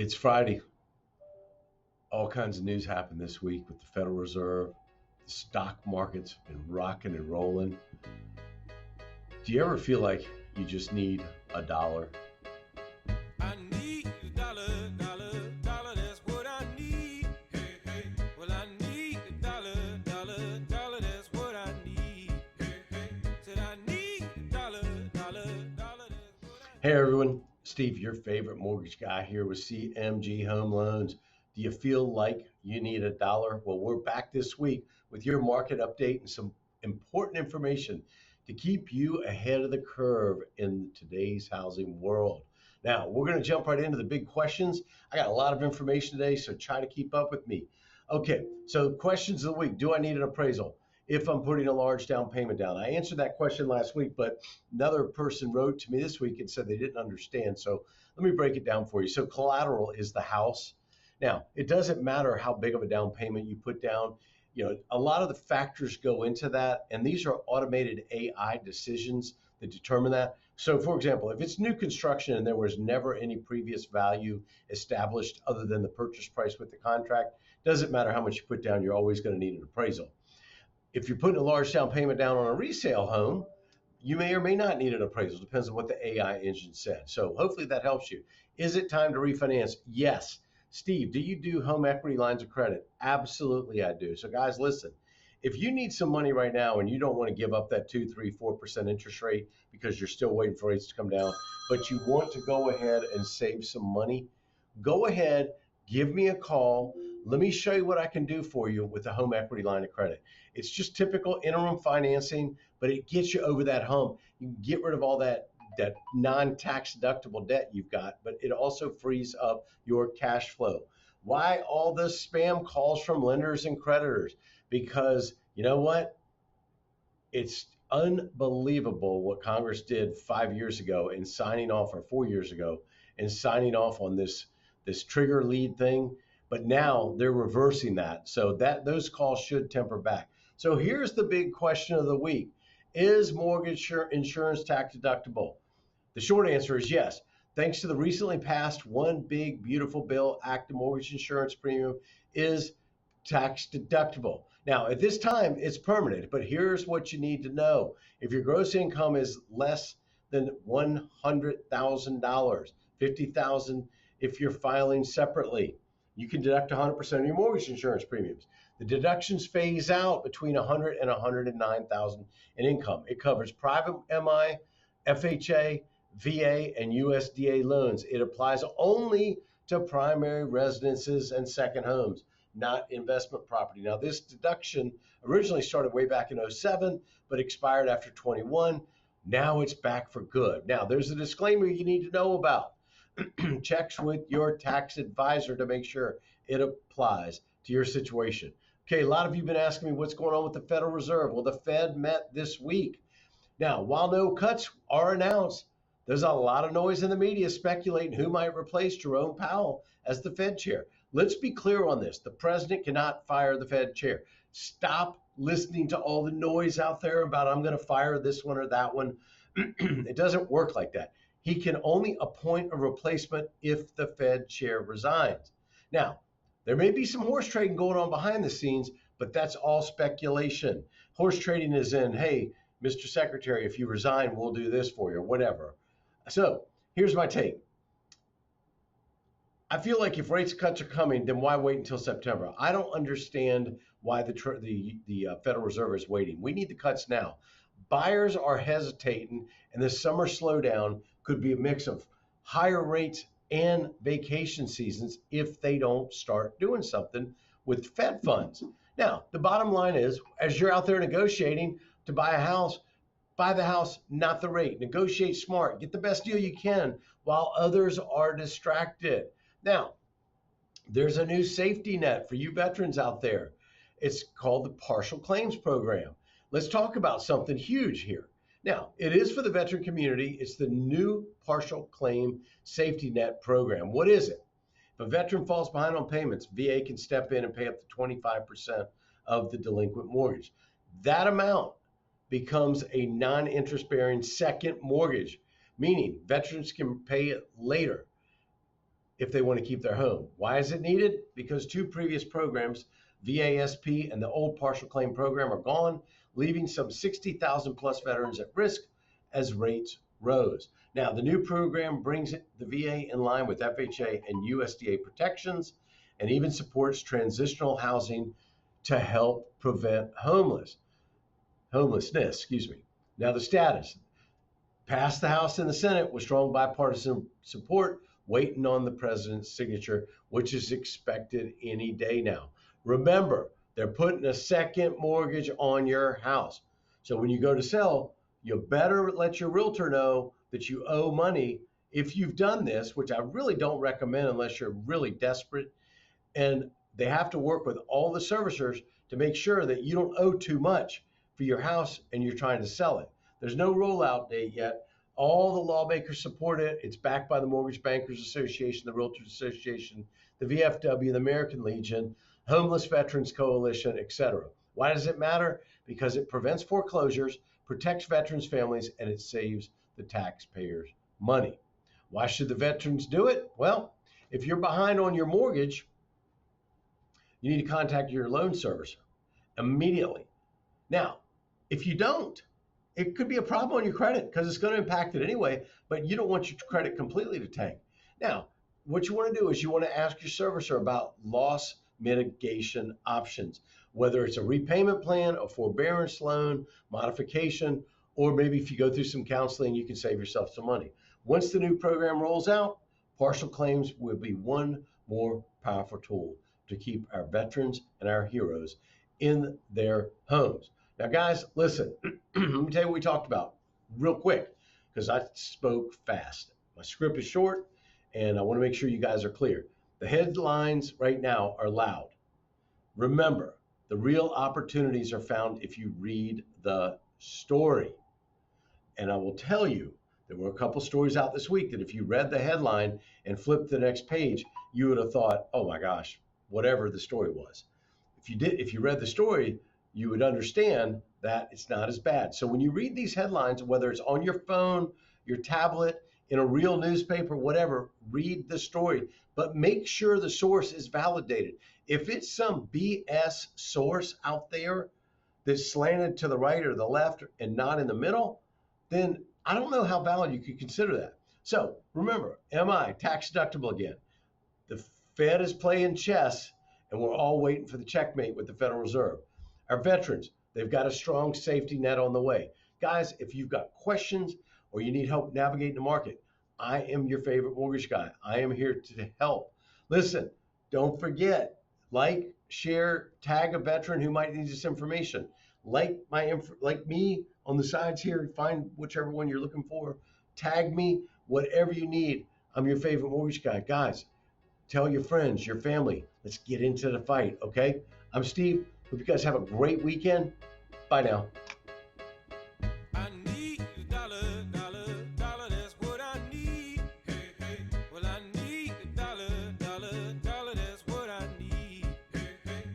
It's Friday. All kinds of news happened this week with the Federal Reserve. The stock market's been rocking and rolling. Do you ever feel like you just need a dollar? I need a dollar, dollar, dollar, that's what I need. Hey, hey. Well, I need a dollar, dollar, dollar, that's what I need. Hey, hey. Said I need a dollar, dollar, dollar, that's what I need. Hey everyone, Steve, your favorite mortgage guy here with CMG Home Loans. Do you feel like you need a dollar? Well, we're back this week with your market update and some important information to keep you ahead of the curve in today's housing world. Now, we're going to jump right into the big questions. I got a lot of information today, so try to keep up with me. Okay, so questions of the week. Do I need an appraisal if I'm putting a large down payment down? I answered that question last week, but another person wrote to me this week and said they didn't understand. So let me break it down for you. So collateral is the house. Now, it doesn't matter how big of a down payment you put down. You know, a lot of the factors go into that, and these are automated AI decisions that determine that. So, for example, if it's new construction and there was never any previous value established other than the purchase price with the contract, doesn't matter how much you put down, you're always going to need an appraisal. If you're putting a large down payment down on a resale home, you may or may not need an appraisal. Depends on what the AI engine said. So hopefully that helps you. Is it time to refinance? Yes. Steve, do you do home equity lines of credit? Absolutely, I do. So guys, listen, if you need some money right now and you don't want to give up that 2, 3, 4% interest rate because you're still waiting for rates to come down, but you want to go ahead and save some money, go ahead, give me a call. Let me show you what I can do for you with the home equity line of credit. It's just typical interim financing, but it gets you over that hump. You can get rid of all that non-tax deductible debt you've got, but it also frees up your cash flow. Why all this spam calls from lenders and creditors? Because you know what? It's unbelievable what Congress did 5 years ago in signing off, or 4 years ago, and signing off on this trigger lead thing. But now they're reversing that, so that those calls should temper back. So here's the big question of the week: is mortgage insurance tax deductible? The short answer is yes. Thanks to the recently passed One Big Beautiful Bill Act, the mortgage insurance premium is tax deductible. Now, at this time, it's permanent, but here's what you need to know. If your gross income is less than $100,000, $50,000 if you're filing separately, you can deduct 100% of your mortgage insurance premiums. The deductions phase out between $100,000 and $109,000 in income. It covers private MI, FHA, VA, and USDA loans. It applies only to primary residences and second homes, not investment property. Now, this deduction originally started way back in 07, but expired after 21. Now it's back for good. Now, there's a disclaimer you need to know about. Checks with your tax advisor to make sure it applies to your situation. Okay, a lot of you have been asking me what's going on with the Federal Reserve. Well, the Fed met this week. Now, while no cuts are announced, there's a lot of noise in the media speculating who might replace Jerome Powell as the Fed chair. Let's be clear on this. The president cannot fire the Fed chair. Stop listening to all the noise out there about I'm going to fire this one or that one. It doesn't work like that. He can only appoint a replacement if the Fed chair resigns. Now, there may be some horse trading going on behind the scenes, but that's all speculation. Horse trading is in, hey, Mr. Secretary, if you resign, we'll do this for you, or whatever. So here's my take. I feel like if rates cuts are coming, then why wait until September? I don't understand why the Federal Reserve is waiting. We need the cuts now. Buyers are hesitating, and this summer slowdown could be a mix of higher rates and vacation seasons if they don't start doing something with Fed funds. Now, the bottom line is, as you're out there negotiating to buy a house, buy the house, not the rate. Negotiate smart. Get the best deal you can while others are distracted. Now, there's a new safety net for you veterans out there. It's called the Partial Claims Program. Let's talk about something huge here. Now, it is for the veteran community. It's the new Partial Claim Safety Net Program. What is it? If a veteran falls behind on payments, VA can step in and pay up to 25% of the delinquent mortgage. That amount becomes a non-interest bearing second mortgage, meaning veterans can pay it later. if they want to keep their home. Why is it needed? Because two previous programs, VASP and the old partial claim program, are gone, leaving some 60,000 plus veterans at risk as rates rose. Now, the new program brings the VA in line with FHA and USDA protections and even supports transitional housing to help prevent homelessness, Now, the status passed the House and the Senate with strong bipartisan support, waiting on the president's signature, which is expected any day now. Remember, they're putting a second mortgage on your house. So when you go to sell, you better let your realtor know that you owe money if you've done this, which I really don't recommend unless you're really desperate. And they have to work with all the servicers to make sure that you don't owe too much for your house and you're trying to sell it. There's no rollout date yet. All the lawmakers support it. It's backed by the Mortgage Bankers Association, the Realtors Association, the VFW, the American Legion, Homeless Veterans Coalition, etc. Why does it matter? Because it prevents foreclosures, protects veterans' families, and it saves the taxpayers money. Why should the veterans do it? Well, if you're behind on your mortgage, you need to contact your loan servicer immediately. Now, if you don't, it could be a problem on your credit because it's going to impact it anyway, but you don't want your credit completely to tank. Now, what you want to do is you want to ask your servicer about loss mitigation options, whether it's a repayment plan, a forbearance loan, modification, or maybe if you go through some counseling, you can save yourself some money. Once the new program rolls out, partial claims will be one more powerful tool to keep our veterans and our heroes in their homes. Now, guys, listen, let me tell you what we talked about real quick because I spoke fast. My script is short, and I want to make sure you guys are clear. The headlines right now are loud. Remember, the real opportunities are found if you read the story. And I will tell you, there were a couple stories out this week that if you read the headline and flipped to the next page, you would have thought, oh my gosh, whatever the story was. If you read the story, you would understand that it's not as bad. So when you read these headlines, whether it's on your phone, your tablet, in a real newspaper, whatever, read the story, but make sure the source is validated. If it's some BS source out there that's slanted to the right or the left and not in the middle, then I don't know how valid you could consider that. So remember, MI, tax deductible again. The Fed is playing chess and we're all waiting for the checkmate with the Federal Reserve. Our veterans, they've got a strong safety net on the way. Guys, if you've got questions or you need help navigating the market, I am your favorite mortgage guy. I am here to help. Listen, don't forget, like, share, tag a veteran who might need this information. Like me on the sides here, find whichever one you're looking for. Tag me, whatever you need. I'm your favorite mortgage guy. Guys, tell your friends, your family. Let's get into the fight, okay? I'm Steve. Hope you guys have a great weekend. Bye now.